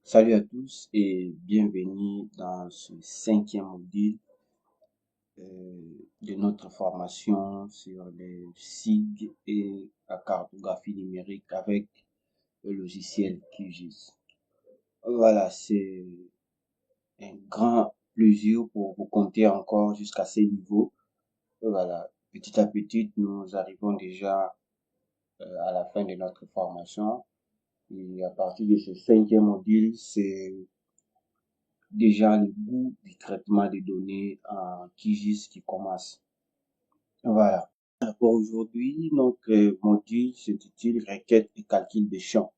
Salut à tous et bienvenue dans ce cinquième module de notre formation sur les SIG et la cartographie numérique avec le logiciel QGIS. Voilà, c'est un grand plaisir pour vous compter encore jusqu'à ces niveaux. Voilà, petit à petit, nous arrivons déjà à la fin de notre formation et à partir de ce cinquième module, c'est déjà le bout du traitement des données en QGIS qui commence. Voilà. Pour aujourd'hui, notre module s'intitule requêtes et calcul des champs.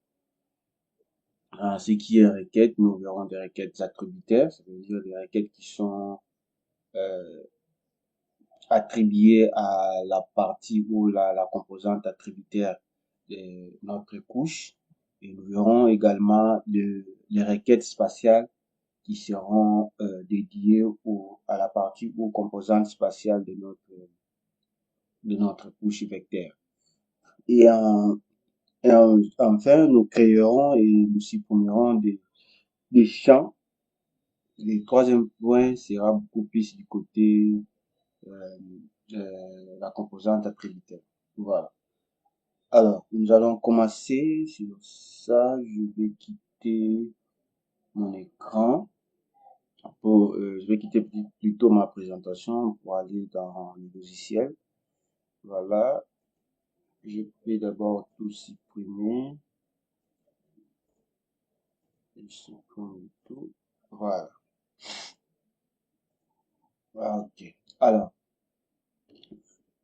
En ce qui est requêtes, nous verrons des requêtes attributaires, ça veut dire des requêtes qui sont euh, attribuées à la partie ou la composante attributaire de notre couche. Et nous verrons également les requêtes spatiales qui seront dédiées à la partie ou composante spatiale de notre couche vecteur. Et, enfin, nous créerons et nous supprimerons des champs. Le troisième point sera beaucoup plus du côté euh, la composante attributaire. Voilà. Alors, nous allons commencer sur ça. Je vais quitter mon écran. Je vais quitter plutôt ma présentation pour aller dans le logiciel. Voilà. Je vais d'abord tout supprimer. Je supprime tout. Voilà. Ok. Alors,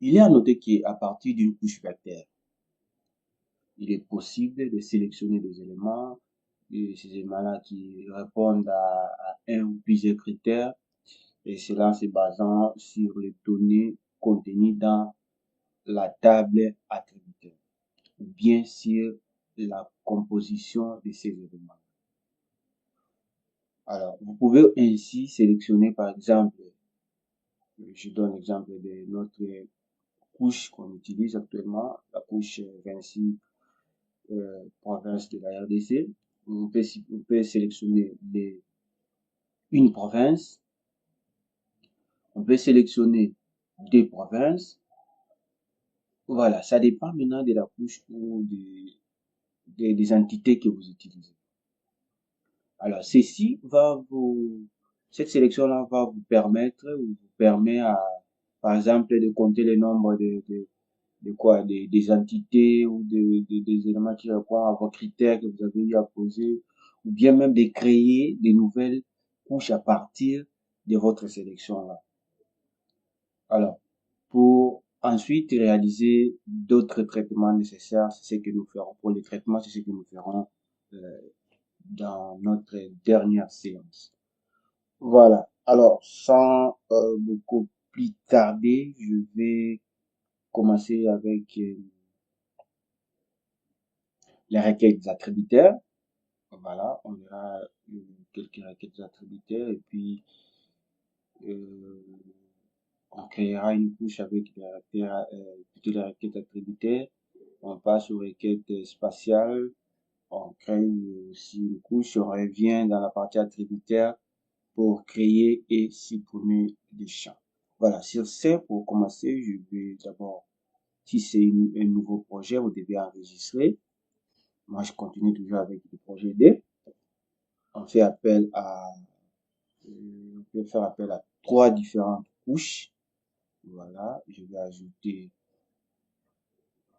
il est à noter qu'à partir d'une couche vecteur, il est possible de sélectionner des éléments, et ces éléments-là qui répondent à un ou plusieurs critères, et cela se basant sur les données contenues dans la table attributaire, ou bien sur la composition de ces éléments. Alors, vous pouvez ainsi sélectionner, par exemple, je donne l'exemple de notre couche qu'on utilise actuellement, la couche 26 province de la RDC. On peut sélectionner une province, on peut sélectionner deux provinces. Voilà, ça dépend maintenant de la couche ou des entités que vous utilisez. Alors, cette sélection-là va vous permettre ou vous permet par exemple, de compter le nombre des entités ou des éléments qui répondent à vos critères que vous avez eu à poser, ou bien même de créer des nouvelles couches à partir de votre sélection là. Alors, pour ensuite réaliser d'autres traitements nécessaires, c'est ce que nous ferons. Pour les traitements, c'est ce que nous ferons euh, dans notre dernière séance. Voilà. Alors, sans beaucoup plus tarder, je vais commencer avec les requêtes attributaires. Voilà, on verra quelques requêtes attributaires et puis euh, on créera une couche avec plutôt les requêtes attributaires. On passe aux requêtes spatiales. On crée aussi une couche. On revient dans la partie attributaire pour créer et supprimer des champs. Voilà, sur ce, pour commencer, je vais d'abord, si c'est un nouveau projet, vous devez enregistrer. Moi, je continue toujours avec le projet D. On fait appel à on peut faire appel à trois différentes couches. Voilà, je vais ajouter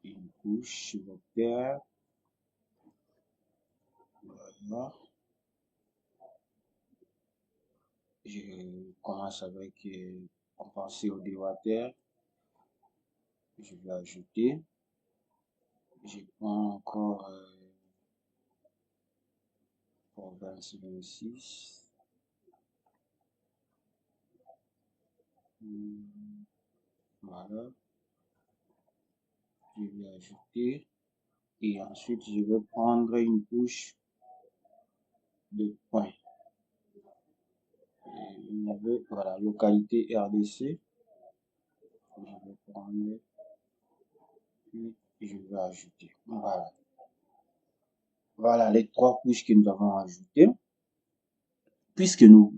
une couche vecteur. Voilà. Je commence avec compenser au déwater. Je vais ajouter. Je prends encore province 26. Voilà. Je vais ajouter. Et ensuite, je vais prendre une couche de points. Voilà, localité RDC. Je vais prendre, puis je vais ajouter. Voilà. Voilà les trois couches que nous avons ajoutées. Puisque nous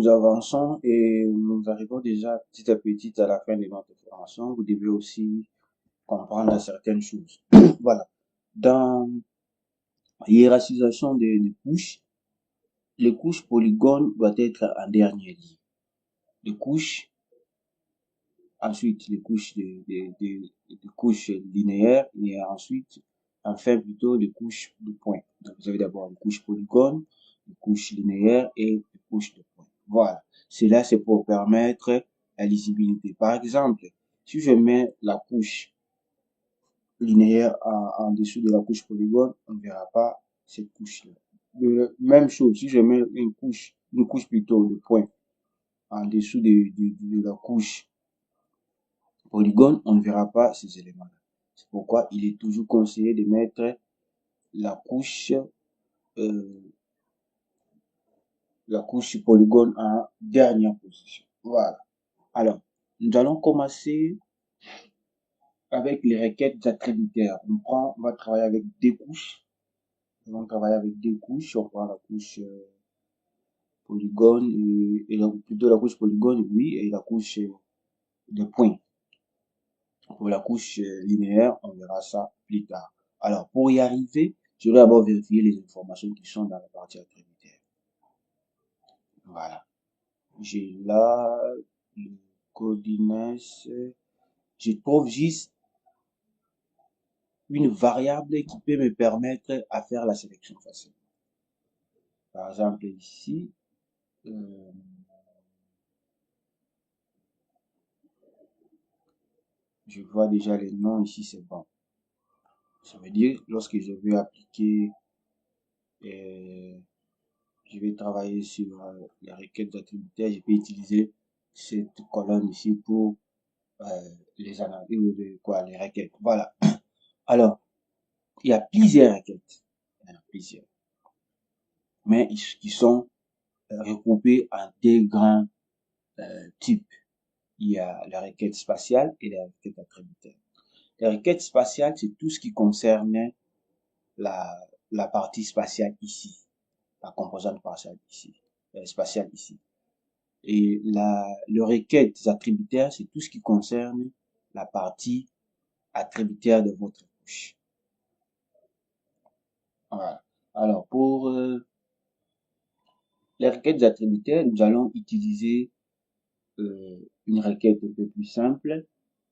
avançons et nous arrivons déjà petit à petit à la fin de notre formation, vous devez aussi comprendre certaines choses. Voilà. Dans la hiérarchisation des couches, les couches polygones doivent être en dernier lieu. Les couches, ensuite les couches de couches linéaires et ensuite, enfin plutôt les couches de points. Donc vous avez d'abord les couches polygones, les couches linéaires et les couches de points. Voilà. Cela c'est pour permettre la lisibilité. Par exemple, si je mets la couche linéaire en dessous de la couche polygone, on ne verra pas cette couche-là. Même chose, si je mets une couche plutôt de points en dessous de la couche polygone, on ne verra pas ces éléments-là. C'est pourquoi il est toujours conseillé de mettre la couche, euh, la couche polygone en dernière position. Voilà. Alors, nous allons commencer avec les requêtes attributaires. On va travailler avec des couches. Nous allons travailler avec des couches. On prend la couche polygone plutôt la couche polygone, oui, et la couche de points. Pour la couche linéaire, on verra ça plus tard. Alors, pour y arriver, je vais d'abord vérifier les informations qui sont dans la partie attributaire. Voilà. J'ai là le coordinates. Je trouve juste une variable qui peut me permettre à faire la sélection facile. Par exemple, ici, je vois déjà les noms ici, c'est bon. Ça veut dire, lorsque je vais appliquer, je vais travailler sur les requêtes attributaires, je peux utiliser cette colonne ici pour les analyses, les requêtes. Voilà. Alors, il y a plusieurs requêtes. Il y en a plusieurs. Mais qui sont regroupées en deux grands types. Il y a la requête spatiale et la requête attributaire. La requête spatiale, c'est tout ce qui concerne la partie spatiale ici, la composante spatiale ici. Et le requête attributaire, c'est tout ce qui concerne la partie attributaire de votre couche. Voilà. Alors, pour les requêtes attributaires, nous allons utiliser une requête un peu plus simple.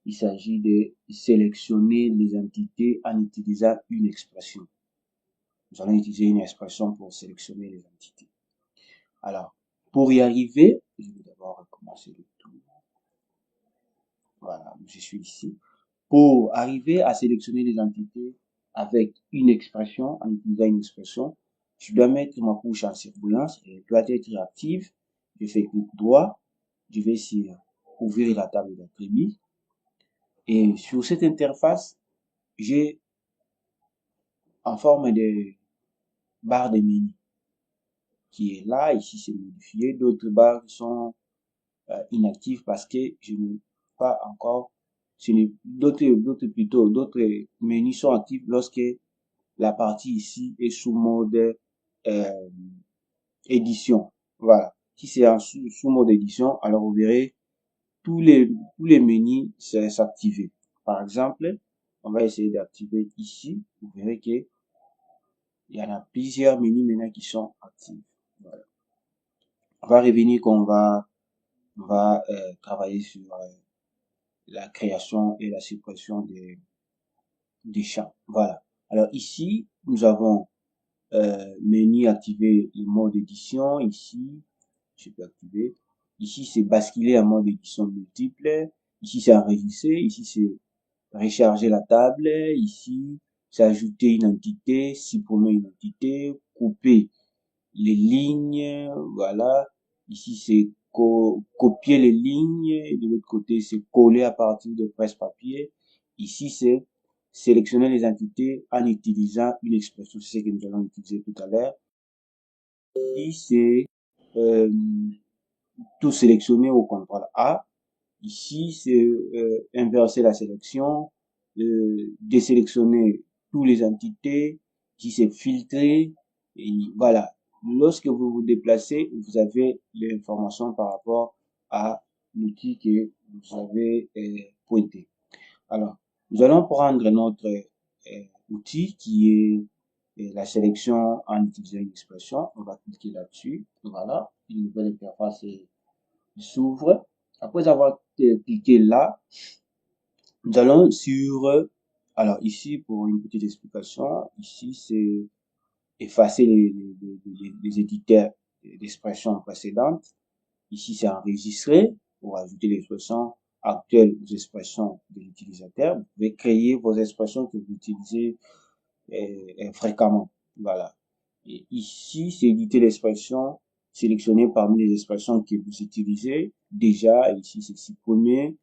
Il s'agit de sélectionner les entités en utilisant une expression. Nous allons utiliser une expression pour sélectionner les entités. Alors, pour y arriver, je vais d'abord recommencer le tout. Voilà, je suis ici. Pour arriver à sélectionner les entités avec une expression, en utilisant une expression, je dois mettre ma couche en surbrillance et elle doit être active. Je fais clic droit, je vais sur ouvrir la table d'attributs et sur cette interface, j'ai en forme de barre de menu qui est là. Ici, c'est modifié. D'autres barres sont inactives parce que je n'ai pas encore, d'autres menus sont actifs lorsque la partie ici est sous mode euh, édition. Voilà. Si c'est sous mode édition, alors vous verrez tous les menus s'activer. Par exemple, on va essayer d'activer ici. Vous verrez que il y en a plusieurs menus maintenant qui sont actifs. Voilà. On va revenir on va travailler sur la création et la suppression des champs. Voilà. Alors ici, nous avons menu activer le mode édition. Ici, je peux activer. Ici, c'est basculer en mode édition multiple. Ici, c'est enregistrer. Ici, c'est recharger la table. Ici, c'est ajouter une entité, supprimer une entité, couper les lignes. Voilà. Ici, c'est copier les lignes. De l'autre côté, c'est coller à partir de presse-papier. Ici, c'est sélectionner les entités en utilisant une expression. C'est ce que nous allons utiliser tout à l'heure. Ici, c'est tout sélectionner au contrôle A. Ici, c'est inverser la sélection, désélectionner toutes les entités, qui c'est filtrer, et voilà. Lorsque vous vous déplacez, vous avez l'information par rapport à l'outil que vous avez pointé. Alors, nous allons prendre notre outil qui est la sélection en utilisant une expression. On va cliquer là-dessus. Voilà, une nouvelle interface s'ouvre. Après avoir cliqué là, nous allons sur, alors ici pour une petite explication, ici c'est effacer les éditeurs d'expressions précédentes. Ici c'est enregistrer pour ajouter l'expression actuelle aux expressions de l'utilisateur. Vous pouvez créer vos expressions que vous utilisez fréquemment. Voilà. Et ici, c'est éditer l'expression, sélectionner parmi les expressions que vous utilisez déjà. Ici, c'est supprimer.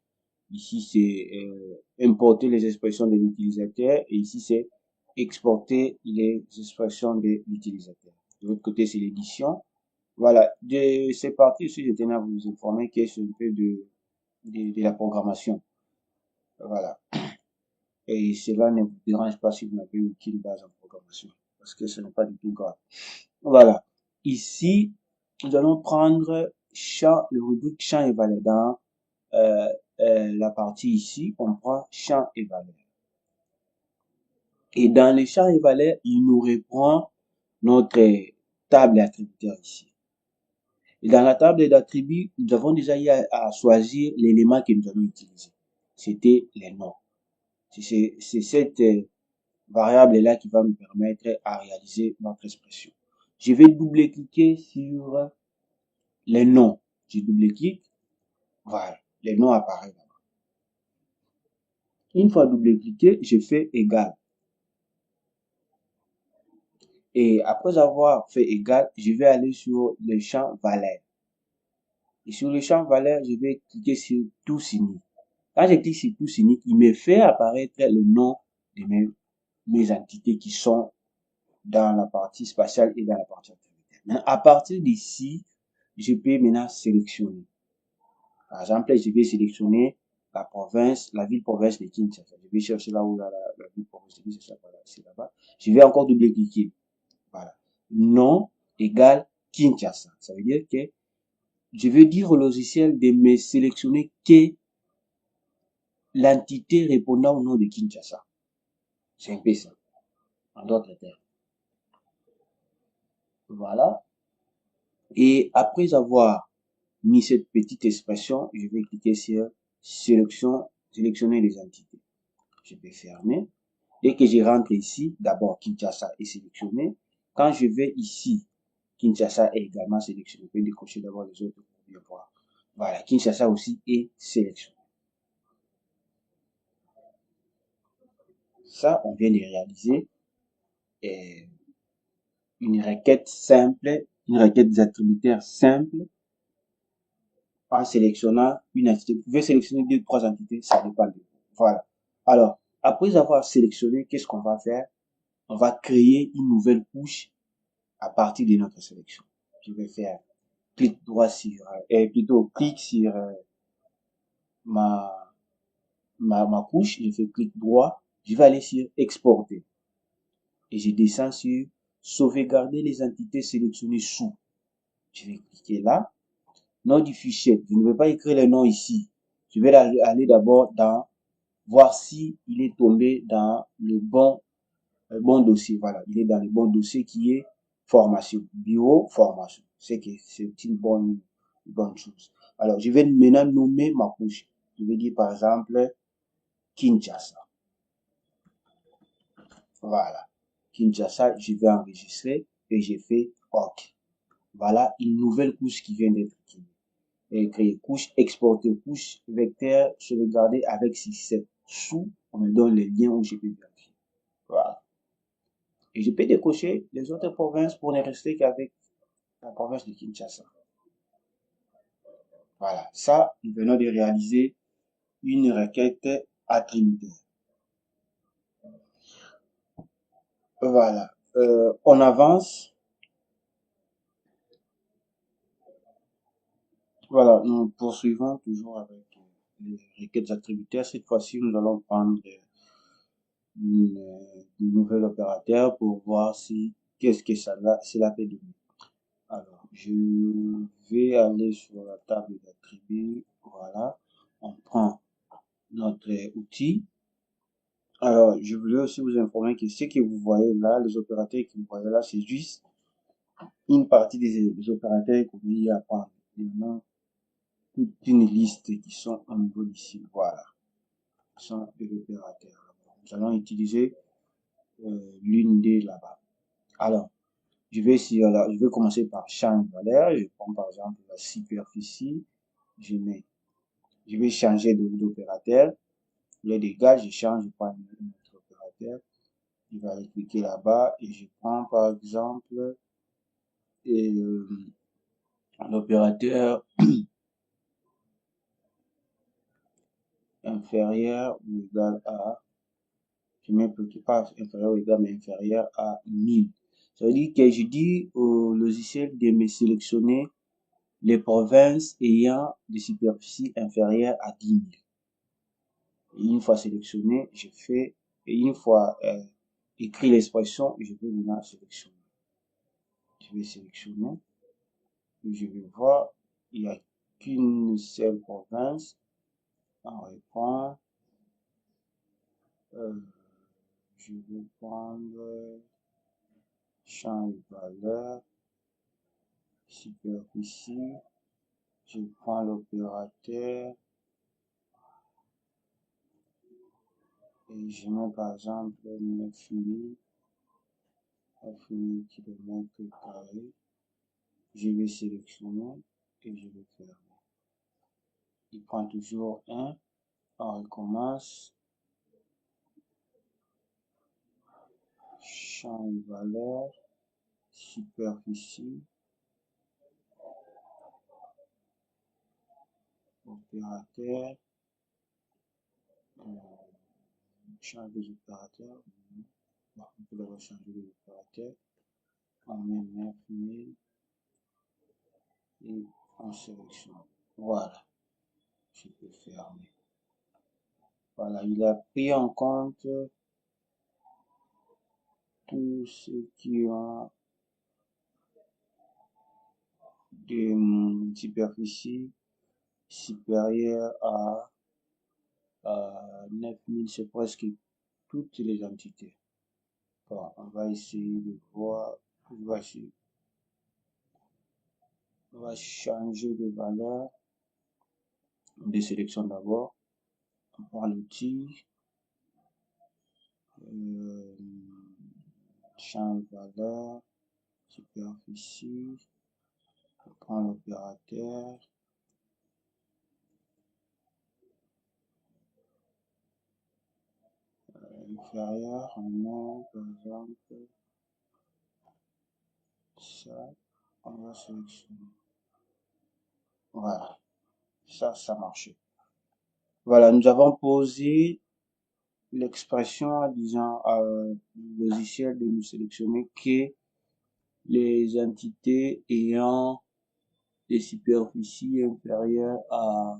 Ici, c'est importer les expressions de l'utilisateur. Et ici, c'est exporter les expressions de l'utilisateur. De l'autre côté, c'est l'édition. Voilà. De ces parties aussi, je tenais à vous informer que c'est un peu de la programmation. Voilà. Et cela ne vous dérange pas si vous n'avez aucune base en programmation, parce que ce n'est pas du tout grave. Voilà. Ici, nous allons prendre champ, le rubrique champ et valeur. Dans la partie ici, on prend champ et valeur. Et dans les champs et valeurs, il nous reprend notre table attributaire ici. Et dans la table d'attributs, nous avons déjà eu à choisir l'élément que nous allons utiliser. C'était les noms. C'est cette variable-là qui va nous permettre à réaliser notre expression. Je vais double-cliquer sur les noms. Je double-clique. Voilà. Les noms apparaissent là. Une fois double-cliqué, je fais égal. Et après avoir fait égal, je vais aller sur le champ valeur. Et sur le champ valeur, je vais cliquer sur tout signé. Quand je clique sur tout signé, il me fait apparaître le nom de mes entités qui sont dans la partie spatiale et dans la partie attributaire. Mais à partir d'ici, je peux maintenant sélectionner. Par exemple, je vais sélectionner la province, la ville-province de Kinshasa. Je vais chercher là où la ville-province de Kinshasa, voilà, c'est là-bas. Je vais encore double-cliquer. Voilà. Nom égale Kinshasa. Ça veut dire que je veux dire au logiciel de me sélectionner que l'entité répondant au nom de Kinshasa. C'est un peu ça, en d'autres termes. Voilà. Et après avoir mis cette petite expression, je vais cliquer sur sélectionner les entités. Je vais fermer. Dès que je rentre ici, d'abord Kinshasa est sélectionné. Quand je vais ici, Kinshasa est également sélectionné. Je vais décocher d'abord les autres pour bien voir. Voilà, Kinshasa aussi est sélectionné. Ça, on vient de réaliser une requête simple, une requête des attributaires simple en sélectionnant une entité. Vous pouvez sélectionner 2 ou 3 entités, ça dépend de vous. Voilà. Alors, après avoir sélectionné, qu'est-ce qu'on va faire? On va créer une nouvelle couche à partir de notre sélection. Je vais faire clic droit sur, clic sur ma couche, je fais clic droit, je vais aller sur exporter. Et je descends sur sauvegarder les entités sélectionnées sous. Je vais cliquer là. Nom du fichier. Je ne vais pas écrire le nom ici. Je vais aller d'abord dans voir si il est tombé dans le bon dossier. Voilà, il est dans le bon dossier qui est formation, bureau, formation. C'est que c'est une bonne chose. Alors, je vais maintenant nommer ma couche. Je vais dire par exemple Kinshasa. Voilà. Kinshasa, je vais enregistrer et j'ai fait OK. Voilà une nouvelle couche qui vient d'être créée. Couche, exporter couche, vecteur, sauvegarder avec système. Sous, on me donne les liens où je peux vérifier. Voilà. Et je peux décocher les autres provinces pour ne rester qu'avec la province de Kinshasa. Voilà. Ça, nous venons de réaliser une requête attributaire. Voilà. On avance. Voilà, nous poursuivons toujours avec les requêtes attributaires. Cette fois-ci, nous allons prendre une nouvelle opérateur pour voir si qu'est-ce que cela peut donner. Alors, je vais aller sur la table d'attributs. Voilà, on prend notre outil. Alors, je voulais aussi vous informer que ce que vous voyez là, les opérateurs que vous voyez là, c'est juste une partie des opérateurs que vous y apprendre. Il y en a toute une liste qui sont au niveau d'ici. Voilà, ce sont les opérateurs. Nous allons utiliser l'une des là-bas. Alors, je vais commencer par champ de valeur. Je prends par exemple la superficie. Je vais changer d'opérateur. Les dégâts, je change, je prends un autre opérateur. Je vais aller cliquer là-bas et je prends par exemple l'opérateur inférieur ou égal à, je mets plutôt pas inférieur ou égal, mais inférieur à 1000. Ça veut dire que je dis au logiciel de me sélectionner les provinces ayant des superficies inférieures à 10 000. Et une fois sélectionné, et une fois écrit l'expression, je vais maintenant sélectionner. Je vais sélectionner, et je vais voir, il n'y a qu'une seule province. On répond, je vais prendre champ et valeur, superficie, je prends l'opérateur et je mets par exemple 9000 km². Je vais sélectionner et je vais fermer. Il prend toujours un. On recommence. Champ et valeur, superficie, opérateur, change des opérateurs. Bon, on peut d'abord changer les opérateurs. On met 9000 et on sélectionne. Voilà, je peux fermer. Voilà, il a pris en compte tous ceux qui ont des superficies supérieures à 9000, c'est presque toutes les entités. Bon, on va essayer de voir. On va changer de valeur de sélection d'abord. On prend l'outil, champ de valeur, superficie, on prend l'opérateur, inférieur, on met par exemple ça, on va sélectionner. Voilà, ça marche. Voilà, nous avons posé l'expression en disant au logiciel de nous sélectionner que les entités ayant des superficies inférieures à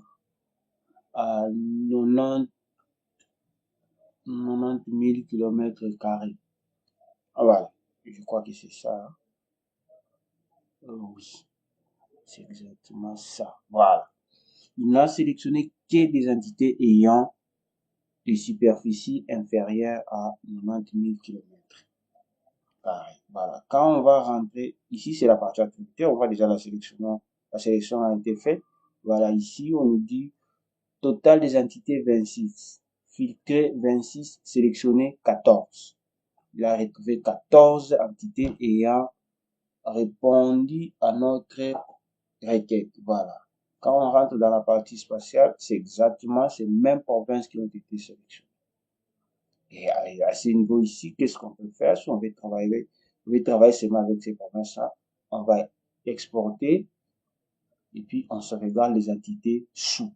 90 000 km². Voilà, je crois que c'est ça. Oui, c'est exactement ça. Voilà. Il n'a sélectionné que des entités ayant des superficies inférieures à 90 000 km². Voilà. Quand on va rentrer, ici c'est la partie activité, on voit déjà la sélection. La sélection a été faite. Voilà, ici on nous dit total des entités 26. Filtré 26, sélectionné 14. Il a retrouvé 14 entités ayant répondu à notre requête. Voilà. Quand on rentre dans la partie spatiale, c'est exactement ces mêmes provinces qui ont été sélectionnées. Et à ce niveau ici, qu'est-ce qu'on peut faire? Si on veut travailler seulement avec ces provinces-là, on va exporter et puis on sauvegarde les entités sous.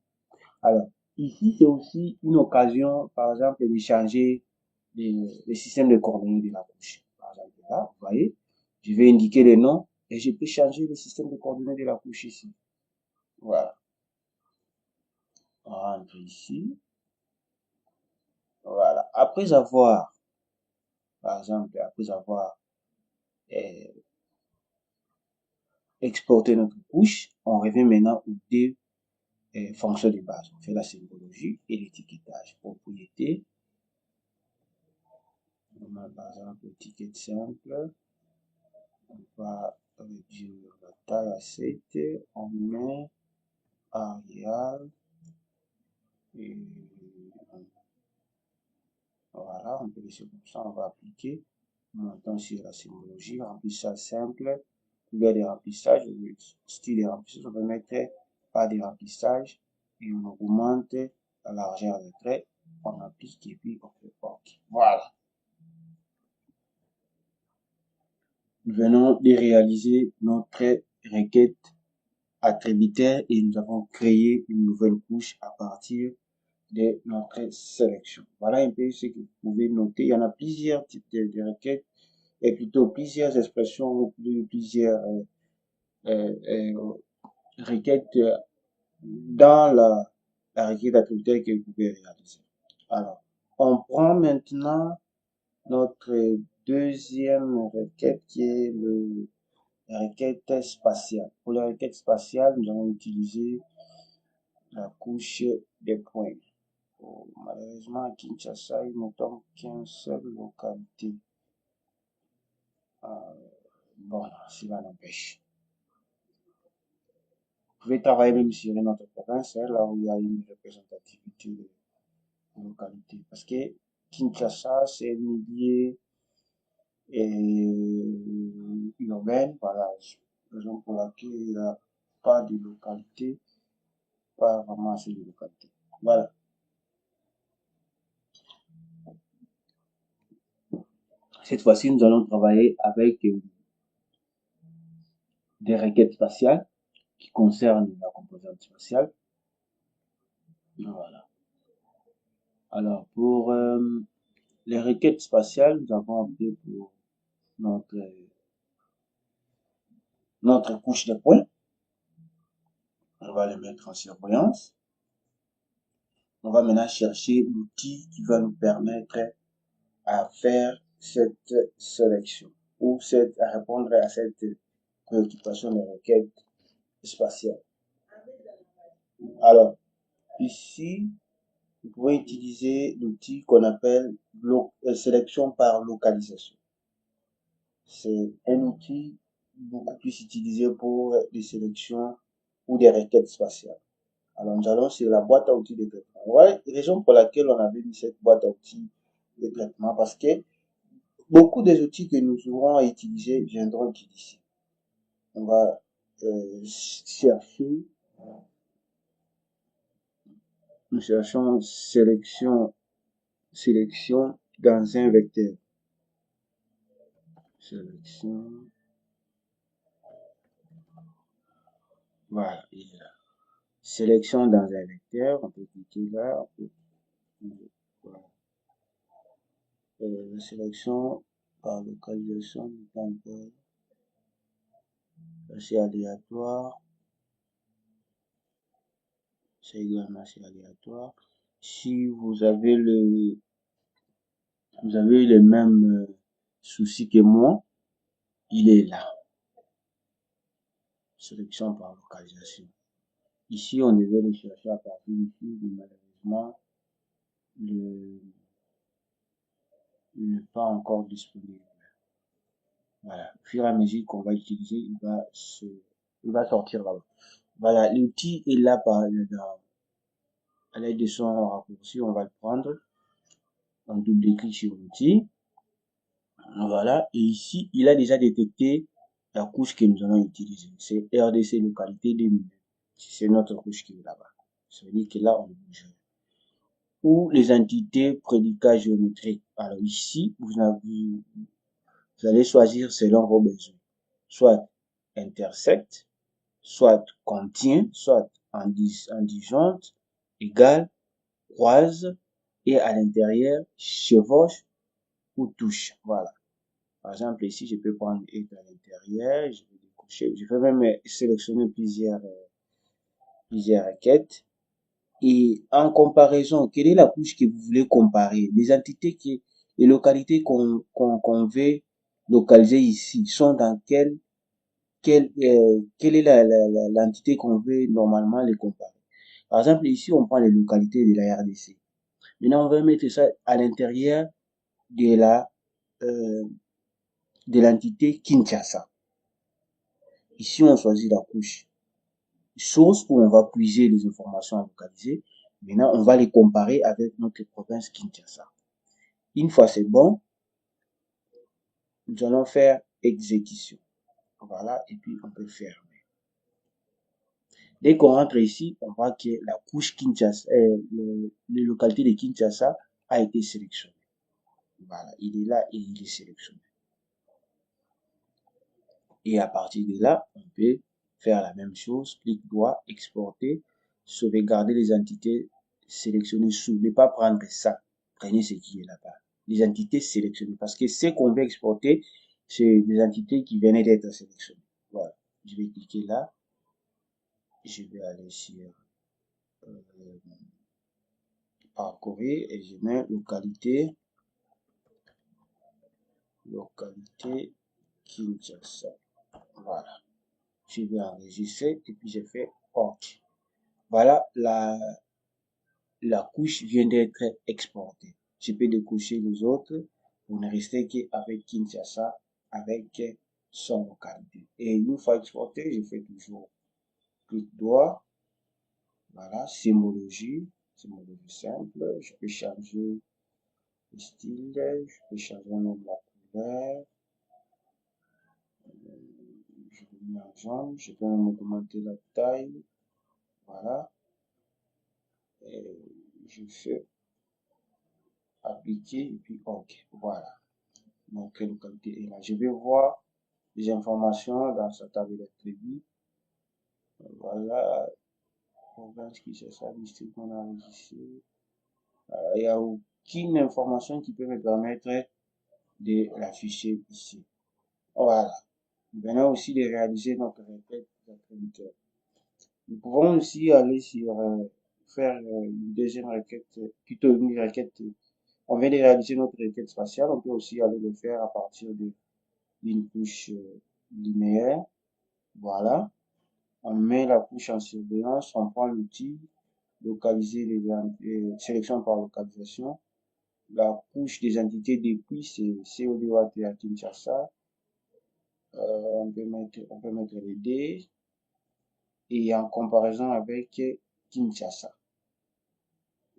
Alors, ici, c'est aussi une occasion, par exemple, de changer les systèmes de coordonnées de la couche. Par exemple, là, vous voyez, je vais indiquer les noms et je peux changer le système de coordonnées de la couche ici. Voilà. On rentre ici. Voilà. Après avoir, par exemple, après avoir euh, exporté notre couche, on revient maintenant aux deux fonctions de base. On fait la symbologie et l'étiquetage. Propriété. On met par exemple l'étiquette simple. On va réduire la taille à 7. On met Arial. Et voilà, on peut laisser comme ça. On va appliquer. Montant sur la symbologie. Remplissage simple. Couleur de remplissage. Le style de remplissage. On peut mettre pas de remplissage. Et on augmente la largeur des traits. On applique et puis on fait OK. Voilà. Nous venons de réaliser notre requête attributaire et nous avons créé une nouvelle couche à partir de notre sélection. Voilà un peu ce que vous pouvez noter. Il y en a plusieurs types de requêtes et plutôt plusieurs expressions ou plusieurs requêtes dans la requête attributaire que vous pouvez réaliser. Alors, on prend maintenant notre deuxième requête qui est la requête spatiale. Pour la requête spatiale, nous allons utiliser la couche des points. Oh, malheureusement, à Kinshasa, il ne tombe qu'une seule localité. Bon, cela n'empêche. Vous pouvez travailler même sur une autre province, là où il y a une représentativité de localité. Parce que Kinshasa, c'est un milieu urbain, voilà, raison pour laquelle il n'y a pas de localité, pas vraiment assez de localité. Voilà. Cette fois-ci, nous allons travailler avec des requêtes spatiales qui concernent la composante spatiale. Voilà. Alors, pour les requêtes spatiales, nous avons opté pour notre couche de points. On va les mettre en surbrillance. On va maintenant chercher l'outil qui va nous permettre à faire cette sélection ou à répondre à cette préoccupation des requêtes spatiales. Alors, ici, vous pouvez utiliser l'outil qu'on appelle sélection par localisation. C'est un outil beaucoup plus utilisé pour des sélections ou des requêtes spatiales. Alors, nous allons sur la boîte à outils de traitement. Voilà, raison pour laquelle on avait mis cette boîte à outils de traitement, parce que beaucoup des outils que nous aurons à utiliser viendront d'ici. On va chercher, nous cherchons sélection dans un vecteur. Sélection. Voilà, il est là. Sélection dans un vecteur, on peut cliquer là, voilà. La sélection par localisation du temple, c'est aléatoire, c'est également assez aléatoire. Si vous avez les mêmes soucis que moi, il est là. Sélection par localisation. Ici, on devait le chercher à partir d'ici, mais malheureusement, il n'est pas encore disponible. Voilà. Au fur et à mesure qu'on va utiliser, il va sortir là-bas. Voilà. L'outil est là à l'aide de son raccourci, on va le prendre. On double-clique sur l'outil. Voilà. Et ici, il a déjà détecté la couche que nous allons utiliser. C'est RDC localité 2000. C'est notre couche qui est là-bas. Ça veut dire que là, on bouge. Ou les entités prédicats géométriques. Alors ici, vous allez choisir selon vos besoins. Soit intersecte, soit contient, soit disjoncte, égale, croise, et à l'intérieur, chevauche ou touche. Voilà. Par exemple, ici, je peux prendre est à l'intérieur, je vais décocher, je vais même sélectionner plusieurs plusieurs requêtes. Et en comparaison, quelle est la couche que vous voulez comparer? Les localités qu'on veut localiser ici sont dans quelle est l'entité qu'on veut normalement les comparer? Par exemple, ici, on prend les localités de la RDC. Maintenant, on va mettre ça à l'intérieur de euh, de l'entité Kinshasa. Ici, on choisit la couche source où on va puiser les informations à localiser. Maintenant, on va les comparer avec notre province Kinshasa. Une fois c'est bon, nous allons faire exécution. Voilà, et puis on peut fermer. Dès qu'on rentre ici, on voit que la couche Kinshasa, les localités de Kinshasa a été sélectionnée. Voilà, il est là et il est sélectionné. Et à partir de là, on peut faire la même chose, clic droit, exporter, sauvegarder les entités sélectionnées sous. Ne pas prendre ça, prenez ce qui est là-bas. Les entités sélectionnées, parce que ce qu'on veut exporter, c'est des entités qui venaient d'être sélectionnées. Voilà, je vais cliquer là, je vais aller sur parcourir et je mets localité Kinshasa. Voilà, je vais enregistrer et puis je fais OK. Voilà, la couche vient d'être exportée. Je peux décocher les autres pour ne rester qu'avec Kinshasa, avec son localité. Et une fois exporté, je fais toujours clic droit. Voilà, symbologie simple. Je peux changer le style, je peux changer le nom de la couleur. Je le mets en jaune, je peux même augmenter la taille. Voilà. Et je fais appliquer et puis OK. Voilà. Donc, localité est là. Je vais voir les informations dans sa table d'attributs. Voilà. Province qui c'est ça, district qu'on a enregistré. Il n'y a aucune information qui peut me permettre de l'afficher ici. Voilà. Nous venons aussi de réaliser notre requête d'attributeur. Nous pouvons aussi aller sur faire une deuxième requête, plutôt une requête. On vient de réaliser notre requête spatiale. On peut aussi aller le faire à partir d'une couche linéaire. Voilà. On met la couche en surveillance, on prend l'outil, localiser sélection par localisation. La couche des entités depuis, c'est CODOAT à Kinshasa. On peut mettre les D et en comparaison avec Kinshasa.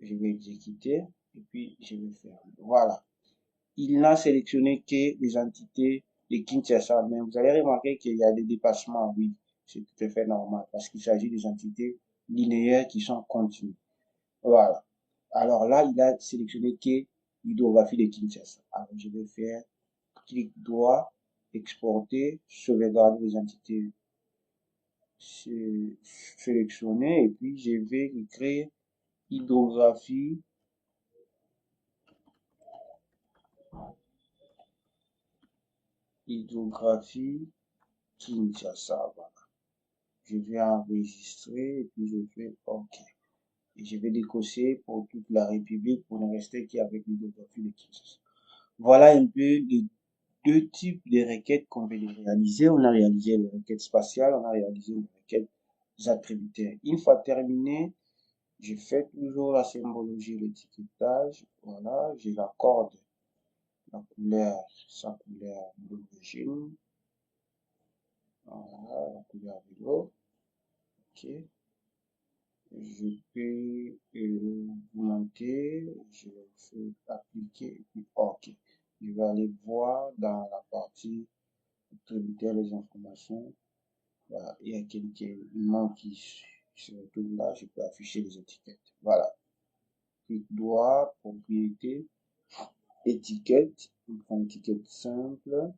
Je vais exécuter et puis je vais faire. Voilà. Il n'a sélectionné que les entités de Kinshasa, mais vous allez remarquer qu'il y a des dépassements, oui, c'est tout à fait normal parce qu'il s'agit des entités linéaires qui sont continues. Voilà. Alors là, il a sélectionné que l'hydrographie de Kinshasa. Alors je vais faire clic droit, exporter, sauvegarder les entités sélectionnées et puis je vais écrire hydrographie Kinshasa. Voilà. Je vais enregistrer et puis je fais OK. Et je vais décocher pour toute la République pour ne rester qu'avec l'hydrographie de Kinshasa. Voilà un peu les deux types de requêtes qu'on veut réaliser. On a réalisé les requêtes spatiales, on a réalisé les requêtes attributaires. Une fois terminé, je fais toujours la symbologie, l'étiquetage. Voilà, je l'accorde la couleur, sa couleur d'origine. Voilà, la couleur de l'eau. OK. Je peux monter, je fais appliquer et puis OK. Je vais aller voir dans la partie attributaire les informations. Voilà, il y a quelques noms qui se retrouvent là, je peux afficher les étiquettes. Voilà. Clic droit, propriété, étiquette, on prend une étiquette simple,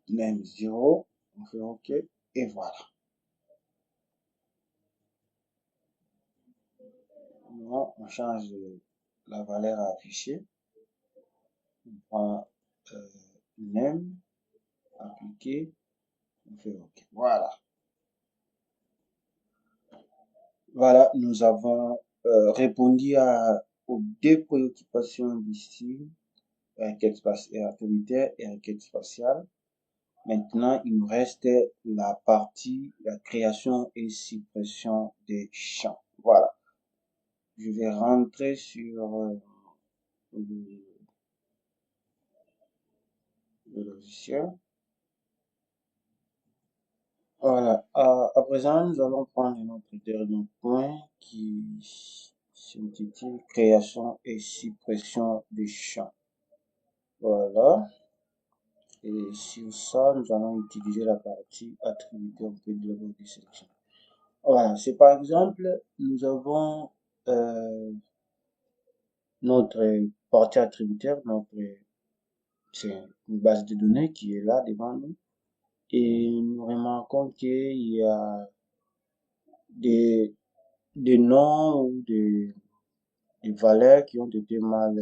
name 0, on fait OK, et voilà. Maintenant, on change la valeur à afficher, on prend name, appliquer, on fait OK. Voilà. Voilà, nous avons répondu aux deux préoccupations d'ici, requête spatiale attributaire et requête spatiale. Maintenant, il nous reste la partie, la création et suppression des champs. Voilà. Je vais rentrer sur le, le logiciel. Voilà. À présent, nous allons prendre notre dernier point qui s'intitule création et suppression des champs. Voilà. Et sur ça, nous allons utiliser la partie attributaire de de sélection. Voilà. C'est par exemple, nous avons notre partie attributaire, c'est une base de données qui est là devant nous. Et nous remarquons qu'il y a des, des noms ou des valeurs qui ont été mal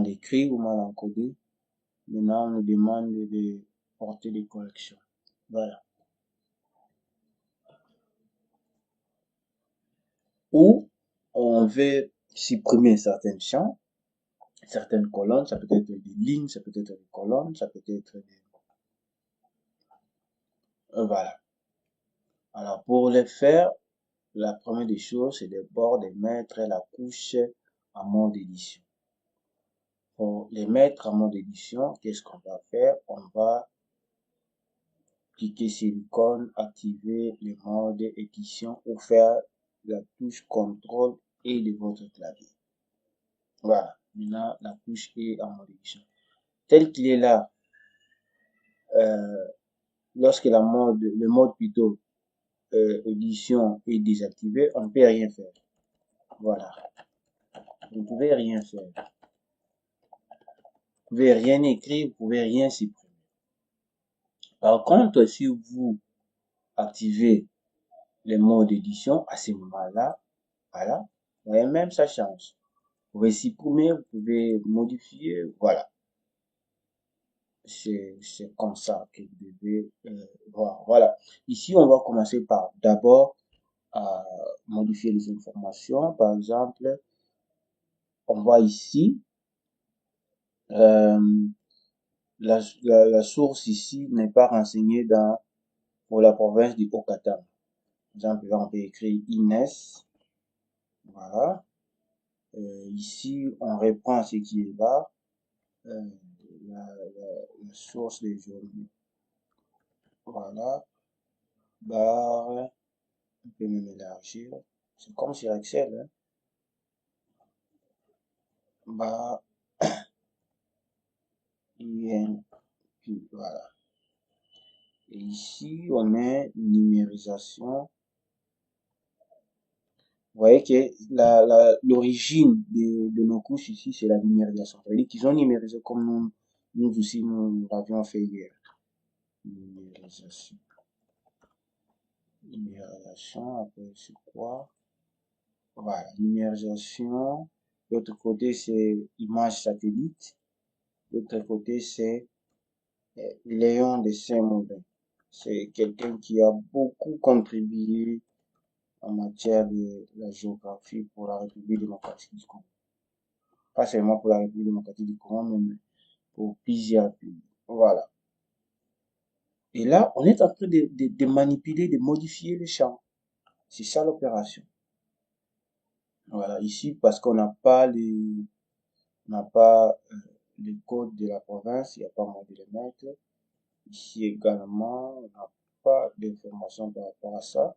écrits ou mal encodés. Maintenant, on nous demande de porter des corrections. Voilà. Ou on veut supprimer certains champs, certaines colonnes, ça peut être des lignes, ça peut être des colonnes, ça peut être des... Voilà. Alors, pour les faire, la première des choses, c'est d'abord de mettre la couche en mode édition. Pour les mettre en mode édition, qu'est-ce qu'on va faire? On va cliquer sur l'icône, activer le mode édition ou faire la touche CTRL et de votre clavier. Voilà, maintenant la couche est en mode édition. Tel qu'il est là, lorsque le mode plutôt édition est désactivé, on ne peut rien faire. Voilà, vous ne pouvez rien faire. Vous pouvez rien écrire, vous pouvez rien supprimer. Par contre, si vous activez le mode d'édition, à ce moment-là, voilà, et même ça change. Vous pouvez supprimer, vous pouvez modifier, voilà. C'est comme ça que vous devez voir. Voilà. Ici, on va commencer par d'abord à modifier les informations. Par exemple, on voit ici la source ici n'est pas renseignée pour la province du Haut-Katanga. Par exemple, là, on peut écrire INES. Voilà. Ici, on reprend ce qui est là, la source des journaux. Voilà. Barre. On peut même élargir. C'est comme sur Excel. Hein. Barre. IN. Puis voilà. Et ici, on met numérisation. Vous voyez que l'origine de nos couches ici, c'est la numérisation. C'est-à-dire qu'ils ont numérisé comme nous aussi, nous l'avions fait hier. Numérisation. Numérisation, après c'est quoi? Voilà, numérisation. L'autre côté, c'est image satellite. L'autre côté, c'est Léon de Saint-Mauvais. C'est quelqu'un qui a beaucoup contribué en matière de la géographie pour la République démocratique du Congo. Pas seulement pour la République démocratique du Congo, mais pour plusieurs pays. Voilà. Et là, on est en train de manipuler, de modifier les champs. C'est ça l'opération. Voilà, ici, parce qu'on n'a pas les codes de la province, il n'y a pas moyen de les mettre. Ici également, on n'a pas d'informations par rapport à ça.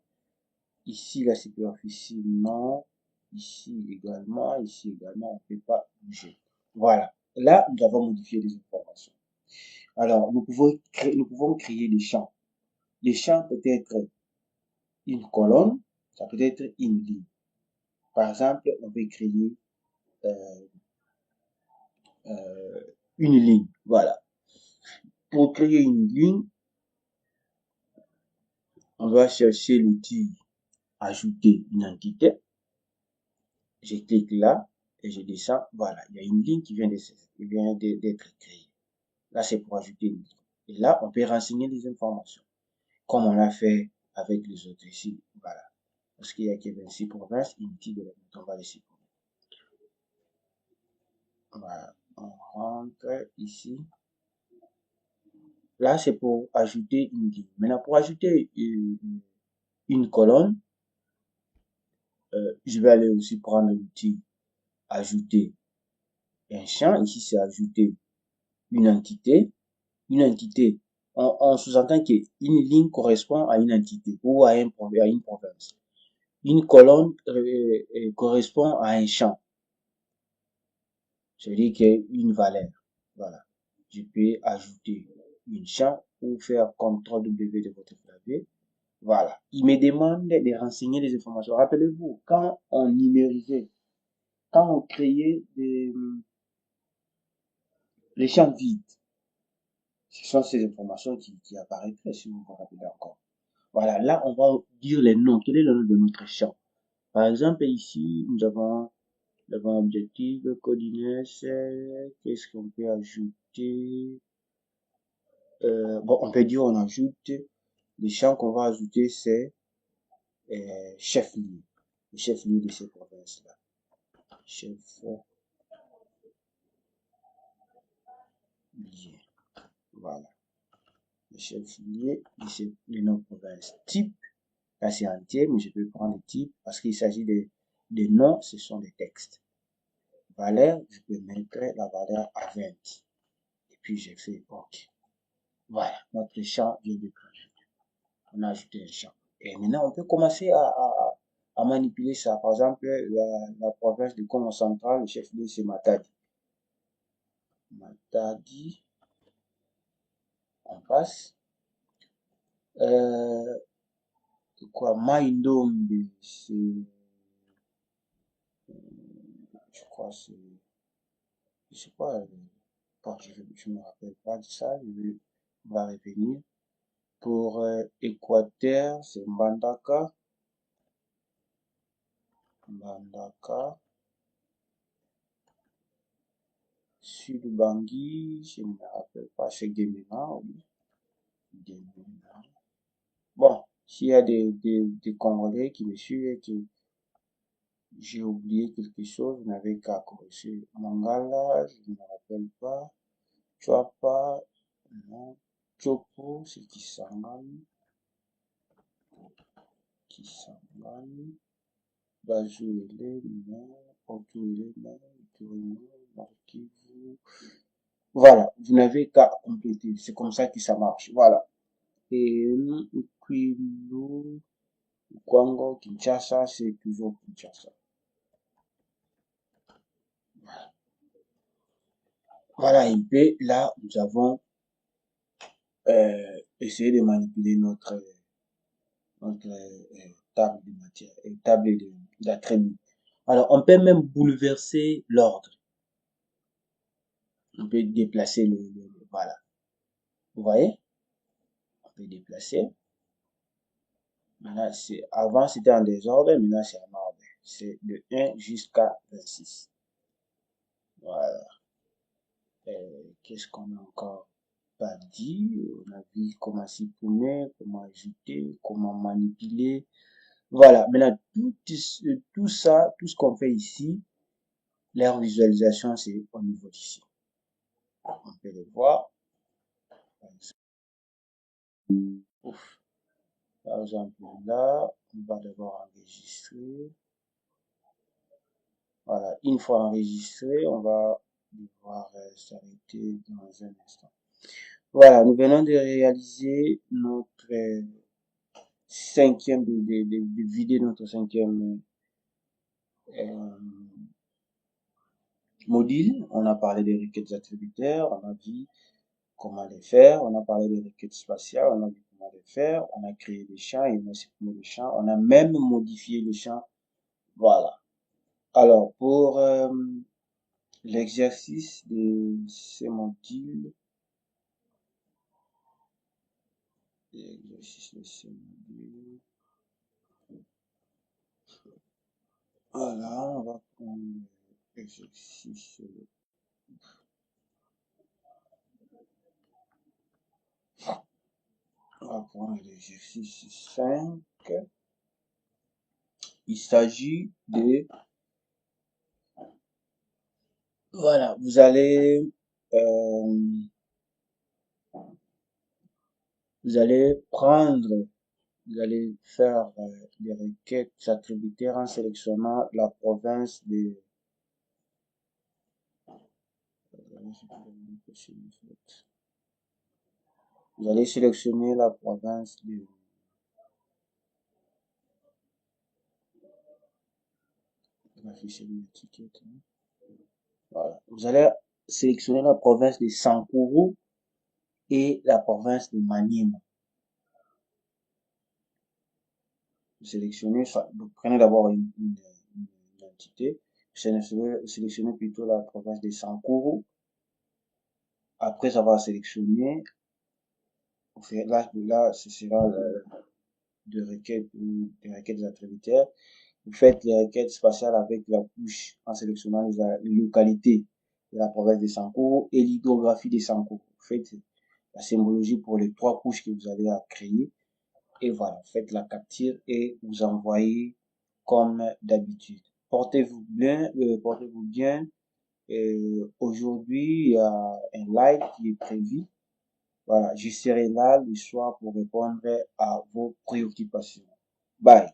Ici, la superficie, non. Ici également, on ne peut pas bouger. Voilà. Là, nous avons modifié les informations. Alors, nous pouvons créer des champs. Les champs peut être une colonne, ça peut être une ligne. Par exemple, on peut créer euh, une ligne. Voilà. Pour créer une ligne, on va chercher l'outil ajouter une entité. Je clique là et je descends. Voilà, il y a une ligne qui vient d'être créée. Là, c'est pour ajouter une ligne. Et là, on peut renseigner les informations, comme on l'a fait avec les autres ici. Voilà. Parce qu'il y a que 26 provinces, inutile de les mettre, on va les supprimer. Voilà, on rentre ici. Là, c'est pour ajouter une ligne. Maintenant, pour ajouter une colonne, je vais aller aussi prendre l'outil ajouter un champ. Ici, c'est ajouter une entité. Une entité, on sous-entend qu'une ligne correspond à une entité ou à une province. Une colonne correspond à un champ. C'est-à-dire qu'il y a une valeur. Voilà. Je peux ajouter une champ ou faire CTRL-W de votre clavier. Voilà. Il me demande de renseigner les informations. Rappelez-vous, quand on numérisait, quand on créait les champs vides, ce sont ces informations qui apparaîtraient, si vous vous rappelez encore. Voilà, là, on va dire les noms. Quel est le nom de notre champ? Par exemple, ici, nous avons objectif, coordinates, qu'est-ce qu'on peut ajouter? Bon, on peut dire on ajoute, les champs qu'on va ajouter, c'est chef-lieu, le chef-lieu de ces provinces-là. Chef-lieu, voilà. Le chef-lieu de nos provinces. Type, là c'est entier, mais je peux prendre le type parce qu'il s'agit des noms, ce sont des textes. Valeur, je peux mettre la valeur à 20. Et puis j'ai fait OK. Voilà, notre champ vient de créer. On a ajouté un champ. Et maintenant, on peut commencer à manipuler ça. Par exemple, la province de Congo central, le chef-lieu, c'est Matadi. Matadi, on passe. Euh, quoi, Maïndombe, c'est, je crois, c'est, je sais pas, bon, je me rappelle pas de ça, on va revenir. Pour Équateur, c'est Mbandaka. Mbandaka. Sud Bangui, je ne me rappelle pas, c'est Gemena, oui. Gemena. Bon, s'il y a des Congolais qui me suivent et que j'ai oublié quelque chose, vous n'avez qu'à corriger. Mangala, je ne me rappelle pas. Chouapa, non. Chopo, c'est Kisangani. Kisangani. Bajoele, non. Otuele, non. Otuele, non. Kivu. Voilà, vous n'avez qu'à compléter. C'est comme ça que ça marche. Voilà. Et Kwilu, Kwango, Kinshasa, c'est toujours Kinshasa. Voilà un peu. Là, nous avons essayé de manipuler notre table de matière, table d'attributs. Alors, on peut même bouleverser l'ordre. On peut déplacer voilà. Vous voyez? On peut déplacer. Maintenant, avant, c'était en désordre, maintenant, c'est en ordre. C'est de 1 jusqu'à 26. Voilà. Qu'est-ce qu'on a encore pas dit? On a vu comment supprimer, comment ajouter, comment manipuler. Voilà. Maintenant, tout ça, tout ce qu'on fait ici, leur visualisation, c'est au niveau d'ici. On peut le voir. Ouf. Par exemple, là, on va devoir enregistrer. Voilà. Une fois enregistré, on va devoir s'arrêter dans un instant. Voilà, nous venons de réaliser notre cinquième, de vider notre cinquième module. On a parlé des requêtes attributaires, on a vu comment les faire, on a parlé des requêtes spatiales, on a vu comment les faire, on a créé des champs et on a supprimé les champs, on a même modifié les champs. Voilà. Alors, pour l'exercice de ces modules, l'exercice de ces modules, voilà, on va prendre l'exercice. On va prendre l'exercice 5. Il s'agit de, voilà, vous allez prendre, vous allez faire des requêtes attributaires en sélectionnant la province de, vous allez sélectionner la province de, voilà. Vous allez sélectionner la province de Sankuru et la province de Maniema. Vous sélectionnez, vous prenez d'abord une entité, vous sélectionnez plutôt la province de Sankuru. Après avoir sélectionné, là, ce sera des requêtes attributaires. Vous faites les requêtes spatiales avec la couche en sélectionnant les localités de la province de Sankuru et l'hydrographie de Sankuru. Vous faites la symbologie pour les 3 couches que vous allez créer. Et voilà, faites la capture et vous envoyez comme d'habitude. Portez-vous bien, portez-vous bien. Aujourd'hui, il y a un live qui est prévu. Voilà, je serai là le soir pour répondre à vos préoccupations. Bye.